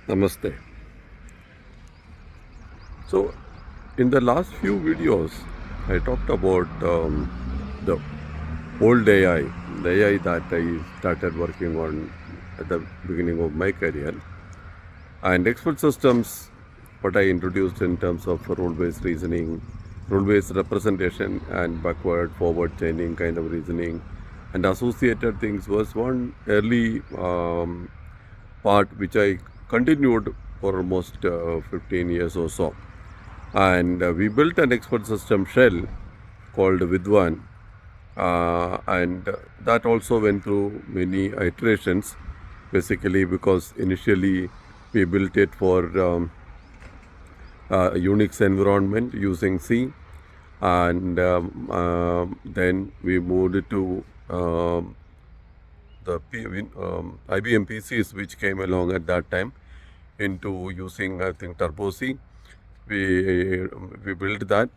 Namaste. So, in the last few videos, I talked about the old AI, the AI that I started working on at the beginning of my career, and expert systems, what I introduced in terms of rule-based reasoning, rule-based representation, and backward-forward chaining kind of reasoning, and associated things was one early part which I continued for almost 15 years or so. And we built an expert system shell called Vidwan, and that also went through many iterations, basically because initially we built it for a Unix environment using C, and then we moved it to the IBM PCs which came along at that time into using, I think, Turbo C. We built that,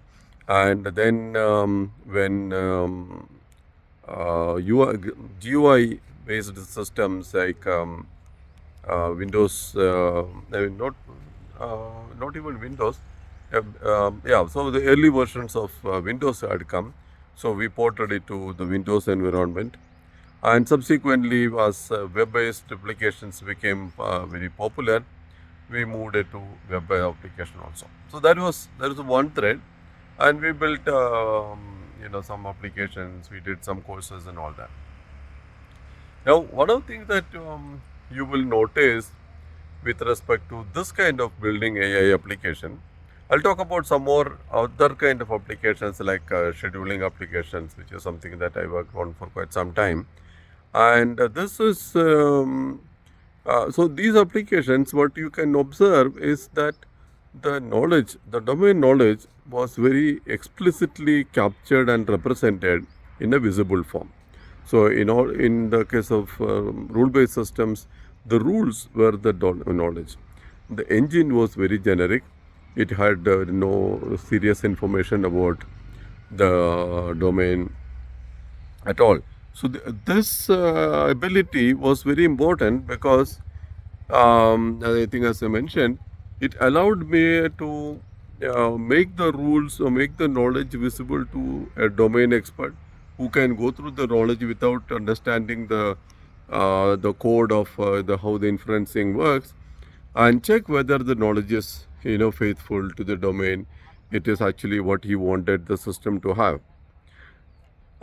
and then when GUI based systems like Windows, I mean, not even Windows. Yeah, so the early versions of Windows had come, so we ported it to the Windows environment, and subsequently, as web-based applications became very popular, we moved it to web application also. So that was one thread, and we built some applications. We did some courses and all that. Now, one of the things that you will notice with respect to this kind of building AI application, I'll talk about some more other kind of applications like scheduling applications, which is something that I worked on for quite some time. And this is so these applications, what you can observe is that the knowledge, the domain knowledge was very explicitly captured and represented in a visible form. So in the case of rule-based systems, the rules were the knowledge. The engine was very generic. It had no serious information about the domain at all. So this ability was very important because I think, as I mentioned, it allowed me to make the rules or make the knowledge visible to a domain expert who can go through the knowledge without understanding the code of the how the inferencing works, and check whether the knowledge is faithful to the domain. It is actually what he wanted the system to have.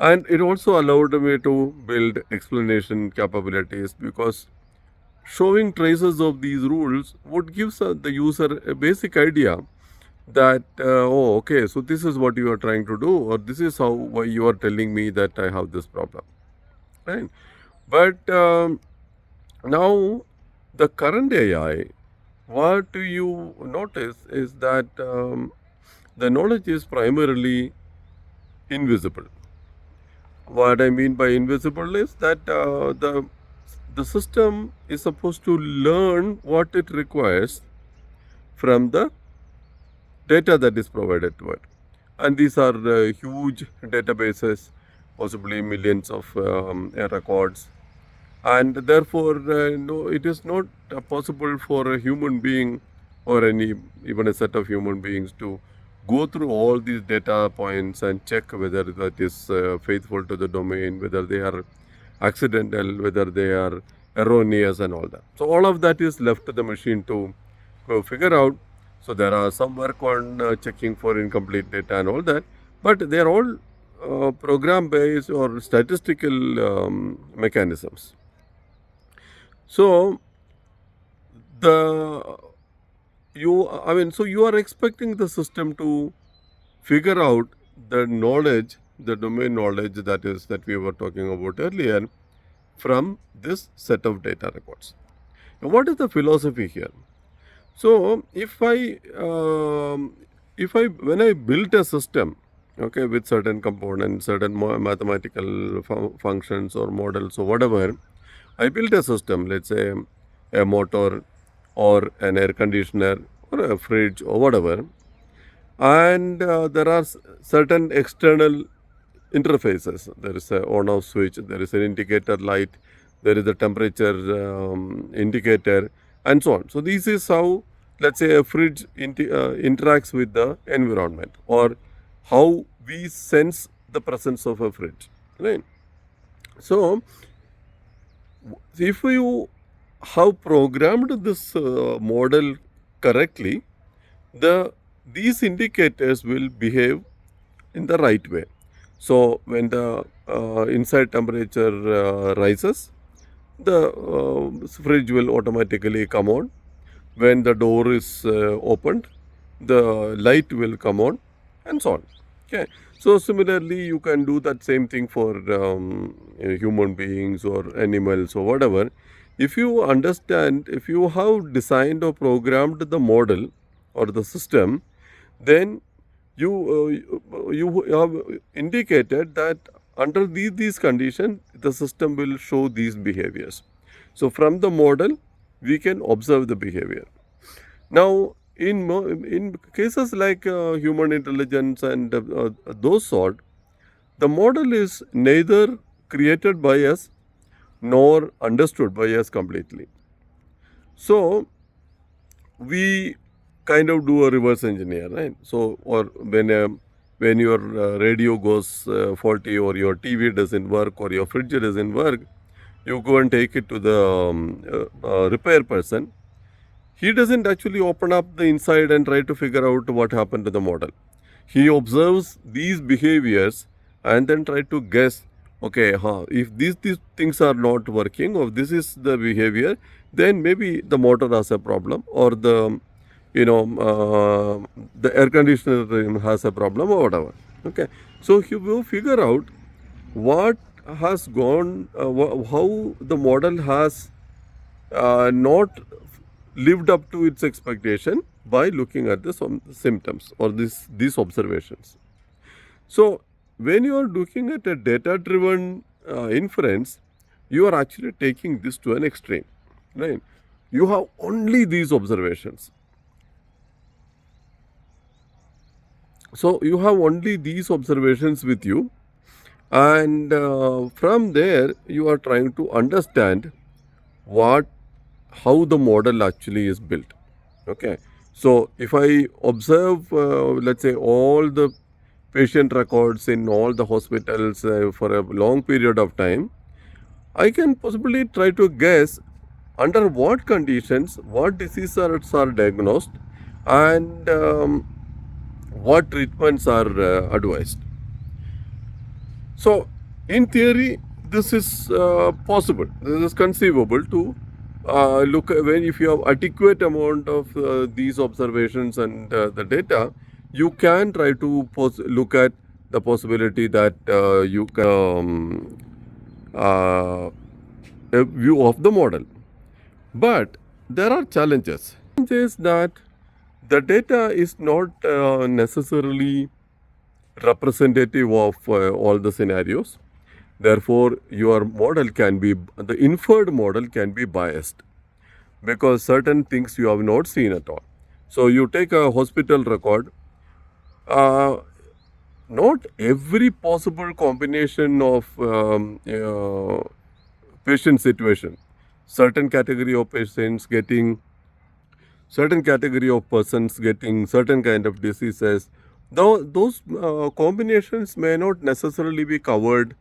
And it also allowed me to build explanation capabilities because showing traces of these rules would give the user a basic idea that, oh, okay, so this is what you are trying to do, or this is why you are telling me that I have this problem, right? But now the current AI, what you notice is that the knowledge is primarily invisible. What I mean by invisible is that the system is supposed to learn what it requires from the data that is provided to it. And these are huge databases, possibly millions of records. And therefore, no, it is not possible for a human being or even a set of human beings to go through all these data points and check whether that is faithful to the domain, whether they are accidental, whether they are erroneous and all that. So all of that is left to the machine to figure out. So there are some work on checking for incomplete data and all that, but they are all program based or statistical mechanisms. So so you are expecting the system to figure out the knowledge, the domain knowledge that we were talking about earlier from this set of data records. Now, what is the philosophy here? So when I built a system, okay, with certain components, certain mathematical functions or models or whatever, I built a system, let's say a motor or an air conditioner or a fridge or whatever, and there are certain external interfaces. There is a on-off switch, there is an indicator light, there is a temperature indicator, and so on. So this is how, let's say, a fridge interacts with the environment, or how we sense the presence of a fridge, right? So if you have programmed this model correctly, these indicators will behave in the right way. So when the inside temperature rises, the fridge will automatically come on. When the door is opened, the light will come on, and so on. Okay. So similarly, you can do that same thing for human beings or animals or whatever. If you understand, if you have designed or programmed the model or the system, then you have indicated that under these conditions, the system will show these behaviors. So from the model, we can observe the behavior. Now, in cases like human intelligence and those sort, the model is neither created by us nor understood by us completely. So we kind of do a reverse engineer, right? So, or when your radio goes faulty, or your TV doesn't work, or your fridge doesn't work, you go and take it to the repair person. He doesn't actually open up the inside and try to figure out what happened to the model. He observes these behaviors and then try to guess, okay, if these things are not working, or this is the behavior, then maybe the motor has a problem, or the the air conditioner has a problem, or whatever. Okay, so he will figure out what has gone, how the model has not lived up to its expectation by looking at the symptoms or these observations. So when you are looking at a data driven inference, you are actually taking this to an extreme, right? You have only these observations. So you have only these observations with you, and from there you are trying to understand how the model actually is built. Okay, so if I observe, let's say, all the patient records in all the hospitals for a long period of time, I can possibly try to guess under what conditions, what diseases are diagnosed, and what treatments are advised. So, in theory, this is possible. This is conceivable to look when if you have adequate amount of these observations and the data, you can try to look at the possibility that you can a view of the model. But there are challenges. Is that the data is not necessarily representative of all the scenarios. Therefore, your model can be, the inferred model can be biased, because certain things you have not seen at all. So you take a hospital record, not every possible combination of patient situation, certain category of patients getting, certain category of persons getting certain kind of diseases, though those combinations may not necessarily be covered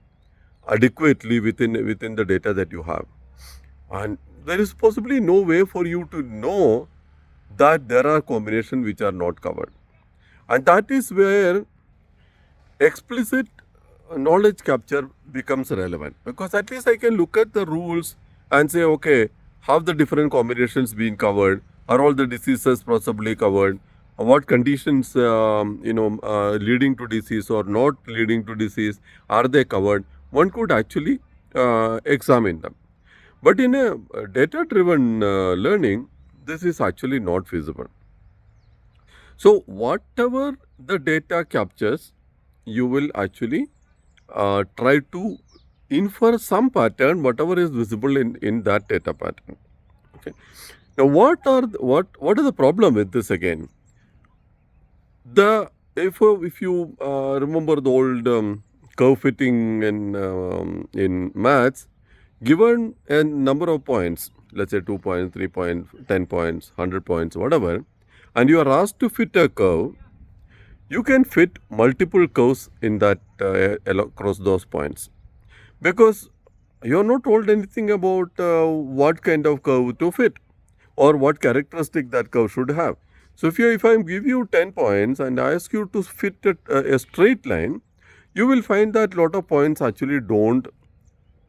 adequately within the data that you have, and there is possibly no way for you to know that there are combinations which are not covered, and that is where explicit knowledge capture becomes relevant, because at least I can look at the rules and say, okay, have the different combinations been covered, are all the diseases possibly covered, what conditions leading to disease or not leading to disease, are they covered? One could actually examine them. But in a data driven learning, this is actually not feasible. So whatever the data captures, you will actually try to infer some pattern, whatever is visible in that data pattern. Okay. Now, what is the problem with this again? If you remember the old curve fitting in maths, given a number of points, let's say 2 points, 3 points, 10 points, 100 points, whatever, and you are asked to fit a curve, you can fit multiple curves in that across those points, because you are not told anything about what kind of curve to fit or what characteristic that curve should have. So if I give you 10 points and I ask you to fit a straight line, you will find that lot of points actually don't,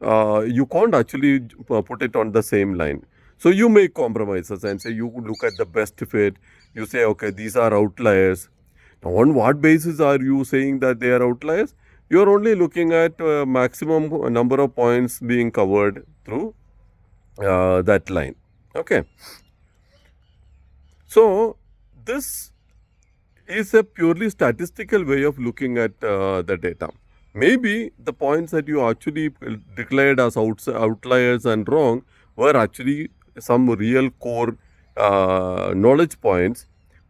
you can't actually put it on the same line. So you make compromises and say you look at the best fit. You say, okay, these are outliers. Now, on what basis are you saying that they are outliers? You are only looking at maximum number of points being covered through that line. Okay. So this is a purely statistical way of looking at the data. Maybe the points that you actually declared as outliers and wrong were actually some real core knowledge points,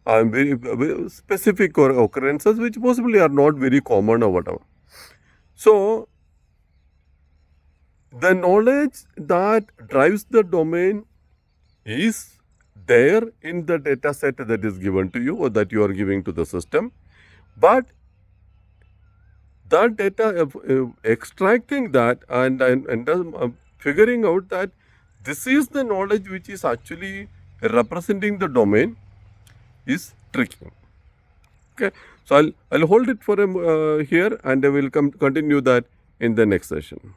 very specific occurrences which possibly are not very common or whatever. So the knowledge that drives the domain is there in the data set that is given to you or that you are giving to the system, but that data, extracting that and figuring out that this is the knowledge which is actually representing the domain is tricky. Okay, so I'll hold it for here, and I will continue that in the next session.